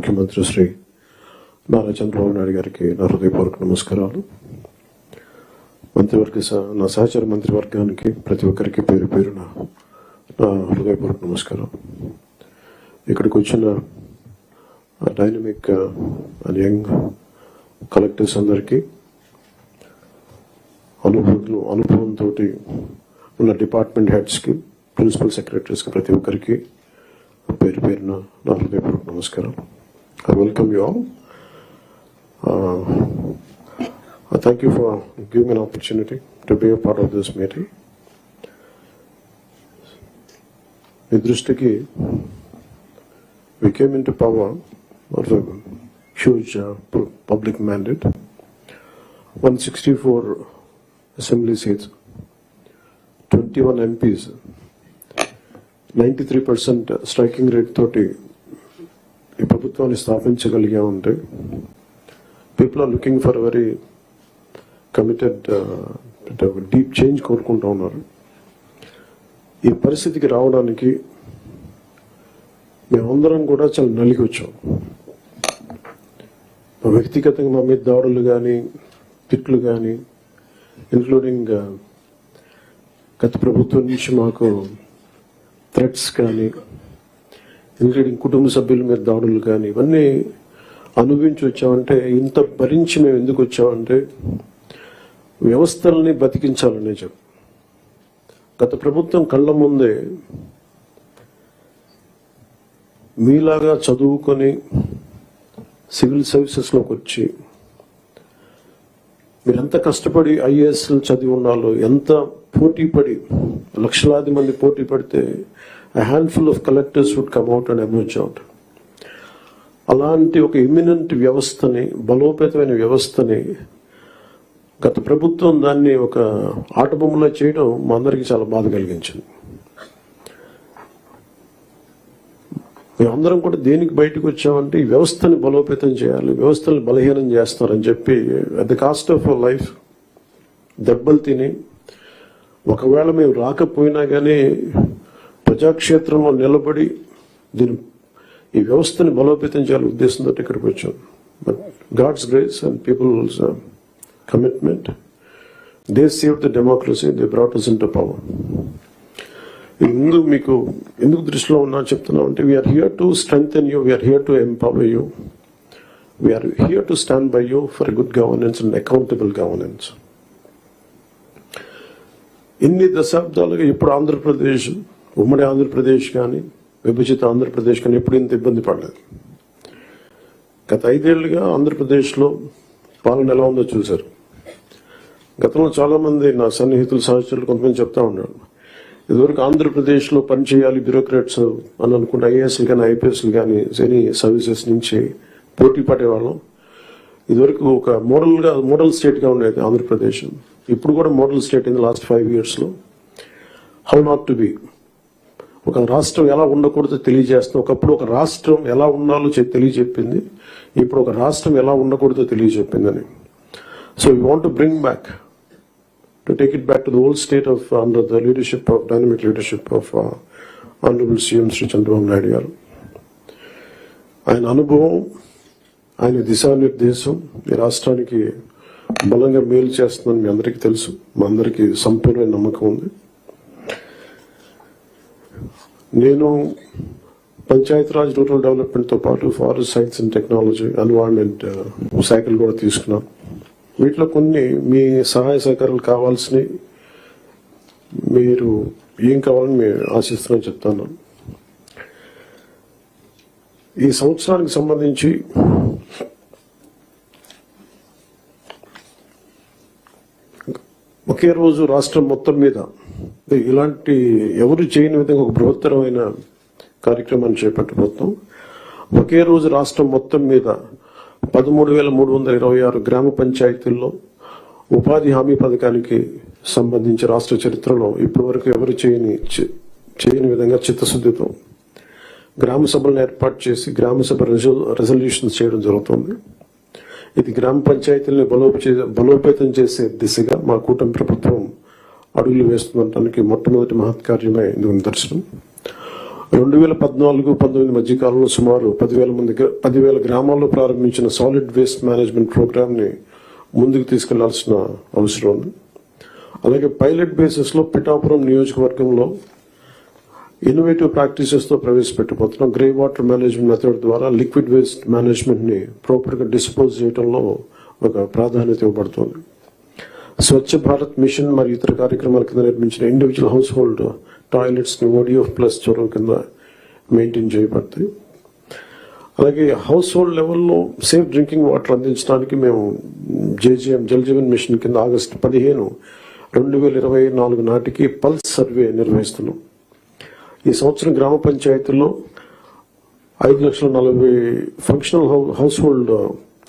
ముఖ్యమంత్రి శ్రీ నారా చంద్రబాబు నాయుడు గారికి నా హృదయపూర్వక నమస్కారాలు. మంత్రివర్గ నా సహచర మంత్రివర్గానికి ప్రతి ఒక్కరికి పేరు పేరున నా హృదయపూర్వక నమస్కారం. ఇక్కడికి వచ్చిన డైనమిక్ అండ్ యంగ్ కలెక్టర్స్ అందరికీ, అనుభవంతో ఉన్న డిపార్ట్మెంట్ హెడ్స్కి, ప్రిన్సిపల్ సెక్రటరీస్కి, ప్రతి ఒక్కరికి పేరు పేరున నా హృదయపూర్వక నమస్కారం. I welcome you all. I thank you for giving me an opportunity to be a part of this meeting. మీ దృష్టికి, we came into power of a huge public mandate, 164 assembly seats, 21 MPs, 93% striking rate తోటి ఈ ప్రభుత్వాన్ని స్థాపించగలిగా ఉంటే, people are looking for very committed deep change కోరుకుంటూ ఉన్నారు. ఈ పరిస్థితికి రావడానికి మేమందరం కూడా చాలా నలిగి వచ్చాం. వ్యక్తిగతంగా మా మీద దాడులు కానీ, తిట్లు కానీ, ఇంక్లూడింగ్ గత ప్రభుత్వం నుంచి మాకు థ్రెట్స్ కానీ, ఇంక్లూడింగ్ కుటుంబ సభ్యుల మీద దాడులు కానీ, ఇవన్నీ అనుభవించి వచ్చామంటే, ఇంత భరించి మేము ఎందుకు వచ్చామంటే వ్యవస్థల్ని బతికించాలనే చెప్పు. గత ప్రభుత్వం కళ్ళ ముందే మీలాగా చదువుకొని సివిల్ సర్వీసెస్లోకి వచ్చి మీరెంత కష్టపడి ఐఏఎస్లు చదివి ఉన్నాలో, ఎంత పోటీ పడి, లక్షలాది మంది పోటీ పడితే a handful of collectors would come out and emerge out. అలాంటి ఒక ఇమినెంట్ వ్యవస్థని, బలోపేతమైన వ్యవస్థని గత ప్రభుత్వం దాన్ని ఒక ఆటబొమ్మలో చేయడం మా అందరికీ చాలా బాధ కలిగించింది. మేమందరం కూడా దేనికి బయటకు వచ్చామంటే, ఈ వ్యవస్థని బలోపేతం చేయాలి, వ్యవస్థని బలహీనం చేస్తారని చెప్పి at the cost of life దెబ్బలు తిని, ఒకవేళ మేము రాకపోయినా కానీ ప్రజాక్షేత్రంలో నిలబడి ఈ వ్యవస్థని బలోపేతం చేయాలని ఉద్దేశంతో ఇక్కడికి వచ్చాం. But God's grace and people's commitment, they save the democracy, they brought us into power. మీకు ఎందుకు దృష్టిలో ఉన్నా చెప్తున్నాం అంటే, we are here to strengthen you, we are here to empower you, we are here to stand by you for good governance and accountable governance. ఇన్ని దశాబ్దాలుగా ఇప్పుడు ఆంధ్రప్రదేశ్, ఉమ్మడి ఆంధ్రప్రదేశ్ కానీ, విభజిత ఆంధ్రప్రదేశ్ కానీ ఎప్పుడు ఇంత ఇబ్బంది పడలేదు. గత 5 ఏళ్లుగా ఆంధ్రప్రదేశ్లో పాలన ఎలా ఉందో చూశారు. గతంలో చాలామంది నా సన్నిహితులు, సహచరులు కొంతమంది చెప్తా ఉన్నారు, ఇదివరకు ఆంధ్రప్రదేశ్లో పనిచేయాలి బ్యూరోక్రాట్స్ అని అనుకుంటే ఐఏఎస్లు కానీ, ఐపీఎస్లు కానీ, ఎనీ సర్వీసెస్ నుంచి పోటీ పడేవాళ్ళం. ఇదివరకు ఒక మోడల్ స్టేట్గా ఉండేది ఆంధ్రప్రదేశ్. ఇప్పుడు కూడా model state in the last 5 yearsలో. హౌ నాట్ టు బి, ఒక రాష్ట్రం ఎలా ఉండకూడదో తెలియజేస్తాం. ఒకప్పుడు ఒక రాష్ట్రం ఎలా ఉండాలో తెలియజెప్పింది, ఇప్పుడు ఒక రాష్ట్రం ఎలా ఉండకూడదో తెలియజెప్పిందని. So we want to bring back, to take it back to the old state of under the leadership of dynamic leadership of honourable CM Shri Chandrababu Naidu గారు. ఆయన అనుభవం, ఆయన దిశానిర్దేశం ఈ రాష్ట్రానికి బలంగా మేలు చేస్తుందని మీ అందరికీ తెలుసు. మా అందరికీ సంపూర్ణ నమ్మకం ఉంది. నేను పంచాయతీరాజ్, రూరల్ డెవలప్మెంట్తో పాటు forest science and technology, environment శాఖలు కూడా తీసుకున్నాను. వీటిలో కొన్ని మీ సహాయ సహకారాలు కావాల్సినవి, మీరు ఏం కావాలని మేము ఆశిస్తున్నామని చెప్తాను. ఈ సంవత్సరానికి సంబంధించి ఒకే రోజు రాష్ట్రం మొత్తం మీద ఇలాంటి ఎవరు చేయని విధంగా ఒక బృహత్తరమైన కార్యక్రమాన్ని చేపట్టబోతాం. ఒకే రోజు రాష్ట్రం మొత్తం మీద 13,326 గ్రామ పంచాయతీల్లో ఉపాధి హామీ పథకానికి సంబంధించి రాష్ట్ర చరిత్రలో ఇప్పటి వరకు ఎవరు చేయని విధంగా చిత్తశుద్ధితో గ్రామ సభలను ఏర్పాటు చేసి గ్రామ సభ రెజల్యూషన్స్ చేయడం జరుగుతుంది. ఇది గ్రామ పంచాయతీలను బలోపేతం చేసే దిశగా మా కూటమి ప్రభుత్వం అడుగులు వేస్తుండటానికి మొట్టమొదటి మహత్కార్యమే ఇందుకు నిదర్శనం. 2014-19 మధ్యకాలంలో సుమారు 10,000 గ్రామాల్లో ప్రారంభించిన సాలిడ్ వేస్ట్ మేనేజ్మెంట్ ప్రోగ్రామ్ని ముందుకు తీసుకెళ్లాల్సిన అవసరం ఉంది. అలాగే పైలట్ బేసిస్లో పిఠాపురం నియోజకవర్గంలో ఇన్నోవేటివ్ ప్రాక్టీసెస్తో ప్రవేశపెట్టబోతున్నాం. గ్రే వాటర్ మేనేజ్మెంట్ మెథడ్ ద్వారా లిక్విడ్ వేస్ట్ మేనేజ్మెంట్ని ప్రాపర్గా డిస్పోజ్ చేయడంలో ఒక ప్రాధాన్యత ఇవ్వబడుతుంది. స్వచ్ఛ భారత్ మిషన్ మరియు ఇతర కార్యక్రమాల కింద నిర్మించిన ఇండివిజువల్ హౌస్ హోల్డ్ టాయిలెట్స్ని ODF ప్లస్ చొరవ కింద మెయింటైన్ చేయబడతాయి. అలాగే హౌస్ హోల్డ్ లెవెల్లో సేఫ్ డ్రింకింగ్ వాటర్ అందించడానికి మేము JJM జల్ జీవన్ మిషన్ కింద ఆగస్టు 15, 2024 నాటికి పల్స్ సర్వే నిర్వహిస్తున్నాం. ఈ సంవత్సరం గ్రామ పంచాయతీల్లో 5,40,000 functional house hold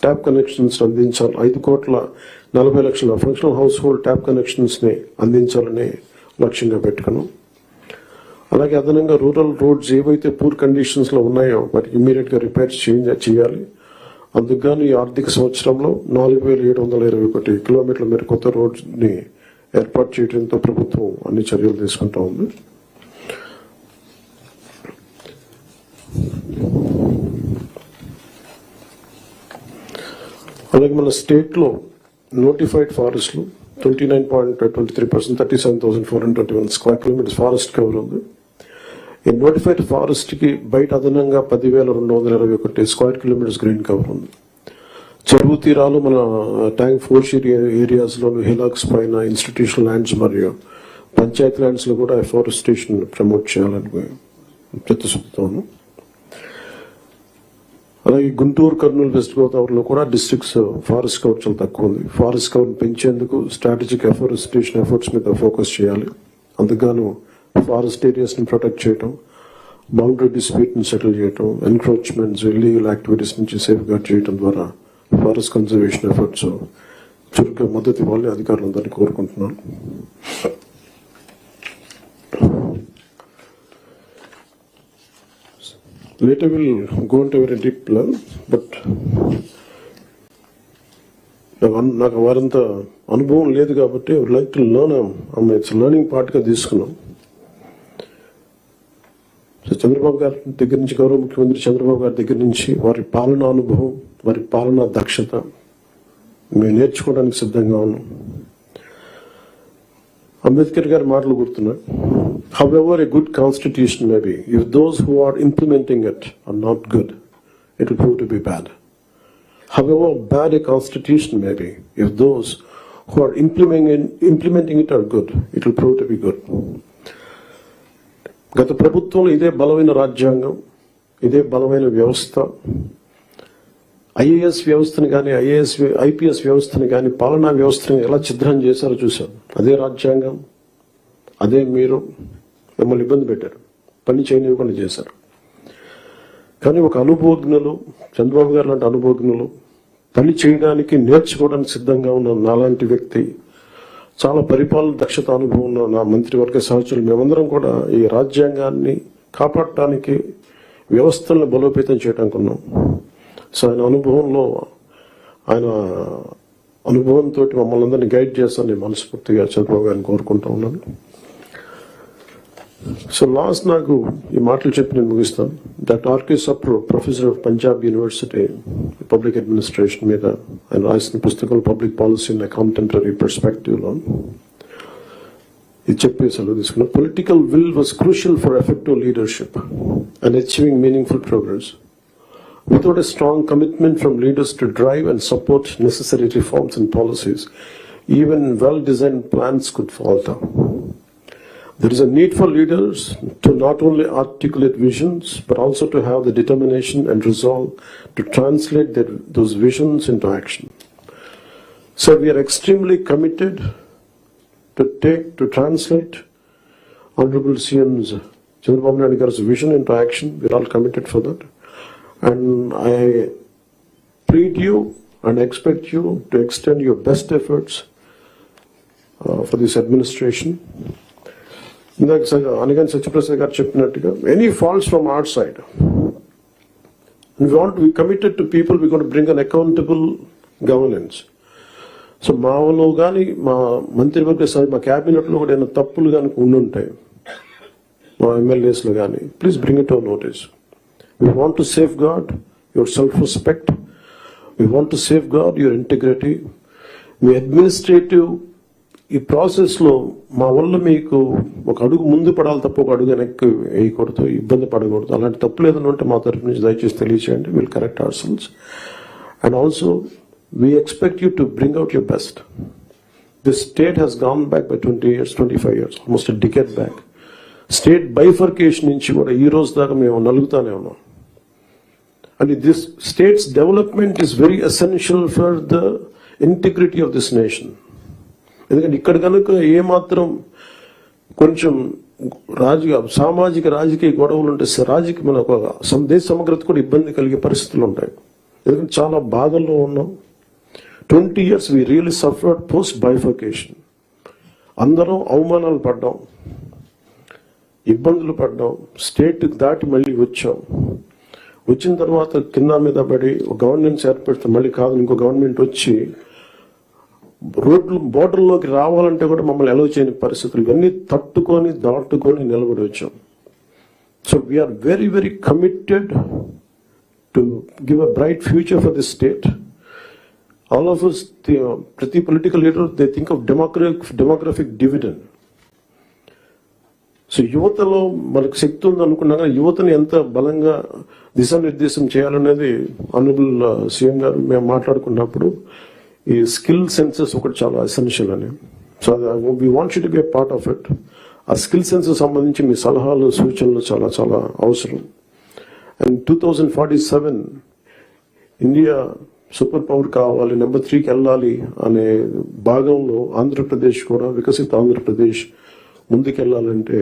tap connections అందించాలి. 5,40,00,000 functional house hold tap connections ని అందించాలని లక్ష్యంగా పెట్టుకున్నాం. అలాగే అదనంగా రూరల్ రోడ్స్ ఏవైతే పూర్ కండిషన్స్ లో ఉన్నాయో వాటికి ఇమ్మీడియట్ గా రిపేర్స్ చేయాలి. అందుకు ఈ ఆర్థిక సంవత్సరంలో 4,721 కిలోమీటర్ల మేర కొత్త రోడ్స్ ని ఏర్పాటు చేయడంతో ప్రభుత్వం అన్ని చర్యలు తీసుకుంటా ఉంది. అలాగే మన స్టేట్ లో నోటిఫైడ్ ఫారెస్ట్లు 29.23%, 37,421 స్క్వేర్ కిలోమీటర్స్ ఫారెస్ట్ కవర్ ఉంది. ఈ నోటిఫైడ్ ఫారెస్ట్ కి బయట అదనంగా 10,221 స్క్వేర్ కిలోమీటర్స్ గ్రీన్ కవర్ ఉంది. చెరువు తీరాలు మన ట్యాంక్ ఫోర్షియర్ ఏరియాస్ లో హిలాక్స్ పైన ఇన్స్టిట్యూషనల్ ల్యాండ్స్ మరియు పంచాయతీ ల్యాండ్స్ లో కూడా ఎఫారెస్టేషన్ ప్రమోట్ చేయాలని చిత్తశుద్ధితోను. అలాగే గుంటూరు, కర్నూలు, వెస్ట్ గోదావరిలో కూడా డిస్ట్రిక్ట్స్ ఫారెస్ట్ కవర్ చాలా తక్కువ ఉంది. ఫారెస్ట్ కవర్ పెంచేందుకు స్ట్రాటజిక్ ఎఫారెస్టేషన్ ఎఫర్ట్స్ మీద ఫోకస్ చేయాలి. అందుకు ఫారెస్ట్ ఏరియాస్ ని ప్రొటెక్ట్ చేయడం, బౌండరీ డిస్ప్యూట్ ని సెటిల్ చేయడం, ఎన్క్రోచ్మెంట్స్, ఇల్లీగల్ యాక్టివిటీస్ నుంచి సేఫ్ గార్డ్ చేయడం ద్వారా ఫారెస్ట్ కన్జర్వేషన్ ఎఫర్ట్స్ చురుగ్గా మద్దతు ఇవ్వాలని అధికారులందరినీ కోరుకుంటున్నాను. Later we'll go into a very deep level, but నాకు వారంత అనుభవం లేదు కాబట్టి I would like to learn. It's learning పార్ట్గా తీసుకున్నాం. చంద్రబాబు గారి దగ్గర నుంచి, గౌరవ ముఖ్యమంత్రి చంద్రబాబు గారి దగ్గర నుంచి వారి పాలనా అనుభవం, వారి పాలనా దక్షత మేము నేర్చుకోవడానికి సిద్ధంగా ఉన్నాం. అంబేద్కర్ గారి మాటలు గుర్తున్నాయి. However a good constitution may be, if those who are implementing it are not good, it will prove to be bad. However bad a constitution may be, if those who are implementing it are good, it will prove to be good. గత ప్రభుత్వంలో ఇదే బలమైన రాజ్యాంగం, ఇదే బలమైన వ్యవస్థ, IAS వ్యవస్థను కానీ IPS వ్యవస్థను కానీ పాలనా వ్యవస్థను ఎలా ఛిద్రం చేశారో చూశాం. అదే రాజ్యాంగం, అదే మీరు మిమ్మల్ని ఇబ్బంది పెట్టారు, పని చేయనివ్వకుండా చేశారు. కానీ ఒక అనుభవజ్ఞులు, చంద్రబాబు గారు లాంటి అనుభవజ్ఞులు, పని చేయడానికి నేర్చుకోవడానికి సిద్ధంగా ఉన్న నాలాంటి వ్యక్తి, చాలా పరిపాలన దక్షత అనుభవం ఉన్న నా మంత్రివర్గ సహచరులు, మేమందరం కూడా ఈ రాజ్యాంగాన్ని కాపాడటానికి, వ్యవస్థలను బలోపేతం చేయడానికి ఉన్నాం. సో ఆయన అనుభవంతో మమ్మల్ని అందరినీ గైడ్ చేస్తాను నేను మనస్ఫూర్తిగా చంద్రబాబు గారిని కోరుకుంటూ ఉన్నాను. సో లాస్ట్ నాకు ఈ మాటలు చెప్పి నేను ముగిస్తాను. Doctor R.K. Sapro, professor of Punjab university public administration మీద ఆయన రాసిన పుస్తకం public policy in contemporary perspective లో ఇది చెప్పి సెలవు తీసుకున్నాను. Political will was crucial for effective leadership and achieving meaningful progress. Without a strong commitment from leaders to drive and support necessary reforms and policies, even well-designed plans could falter. There is a need for leaders to not only articulate visions, but also to have the determination and resolve to translate those visions into action. So we are extremely committed to translate Honorable CM's Chandrababu Naidu Garu's vision into action. We are all committed for that. And I plead you and expect you to extend your best efforts for this administration. Anigan Satyaprasad garu cheppinattuga, any faults from our side, we want to be committed to people. We're going to bring an accountable governance. So మాలో కానీ మా మంత్రివర్గ సభ, మా క్యాబినెట్లో కూడా ఏమైనా తప్పులు కనుక ఉండుంటాయి, మా ఎమ్మెల్యేస్లో కానీ, please bring it our notice. We want to safeguard your self respect, we want to safeguard your integrity. మీ అడ్మినిస్ట్రేటివ్ ఈ ప్రాసెస్లో మా వల్ల మీకు ఒక అడుగు ముందు పడాలి తప్ప ఒక అడుగు వెనక్కి వేయకూడదు, ఇబ్బంది పడకూడదు. అలాంటి తప్పులు ఏదైనా ఉంటే మా తరఫు నుంచి దయచేసి తెలియచేయండి. Will correct ourselves. And also we expect you to bring out your best. This state has gone back by 20 years, 25 years, almost a decade back. State bifurcation నుంచి కూడా ఈ రోజు దాకా మేము నలుగుతానే ఉన్నాం. And this state's development is very essential for the integrity of this nation. ఎందుకంటే ఇక్కడ కనుక ఏమాత్రం కొంచెం సామాజిక రాజకీయ గొడవలు ఉంటే మన ఒక దేశ సమగ్రత కూడా ఇబ్బంది కలిగే పరిస్థితులు ఉంటాయి. ఎందుకంటే చాలా బాధల్లో ఉన్నాం. 20 years we really suffered post bifurcation. అందరం అవమానాలు పడ్డాం, ఇబ్బందులు పడ్డాం, స్టేట్ దాటి మళ్ళీ వచ్చాం. వచ్చిన తర్వాత కింద మీద పడి ఒక గవర్నెన్స్ ఏర్పడితే మళ్ళీ కాదు ఇంకో గవర్నమెంట్ వచ్చి రోడ్లు బోర్డర్లోకి రావాలంటే కూడా మమ్మల్ని అలౌ చేయని పరిస్థితులు, ఇవన్నీ తట్టుకొని దాటుకొని నిలబడి వచ్చాం. So we are very very committed to give a bright future for this state. All of us, ప్రతి political leader they think of demographic dividend. So యువతలో మనకు శక్తి ఉంది అనుకున్నా కానీ యువతని ఎంత బలంగా దిశానిర్దేశం చేయాలనేది ఆనరబుల్ సీఎం గారు మేము మాట్లాడుకున్నప్పుడు ఈ స్కిల్ సెన్సెస్ ఒకటి చాలా ఎసెన్షియల్ అని. So we want you to be a part of it. ఆ స్కిల్ సెన్సెస్ సంబంధించి మీ సలహాలు సూచనలు చాలా చాలా అవసరం. అండ్ 2047 ఇండియా సూపర్ పవర్ కావాలి, నెంబర్ 3కి వెళ్ళాలి అనే భాగంలో ఆంధ్రప్రదేశ్ కూడా వికసిత ఆంధ్రప్రదేశ్ ముందుకెళ్లాలంటే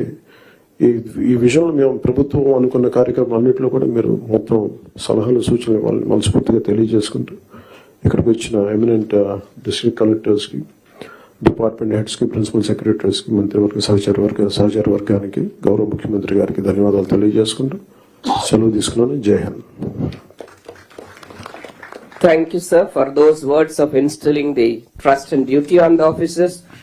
ఈ విషయంలో మేము ప్రభుత్వం అనుకున్న కార్యక్రమం అన్నింటిలో కూడా మీరు మొత్తం సలహాలు సూచనలు ఇవ్వాలని మనస్ఫూర్తిగా తెలియజేసుకుంటూ ఇక్కడికి వచ్చిన ఎమినెంట్ డిస్ట్రిక్ట్ కలెక్టర్స్కి, డిపార్ట్మెంట్ హెడ్స్కి, ప్రిన్సిపల్ సెక్రటరీస్కి, మంత్రివర్గ సహచార వర్గానికి, గౌరవ ముఖ్యమంత్రి గారికి ధన్యవాదాలు తెలియజేసుకుంటూ సెలవు తీసుకున్నాను. జై Hind. Thank you, sir, for those words of instilling the trust and duty on the officers.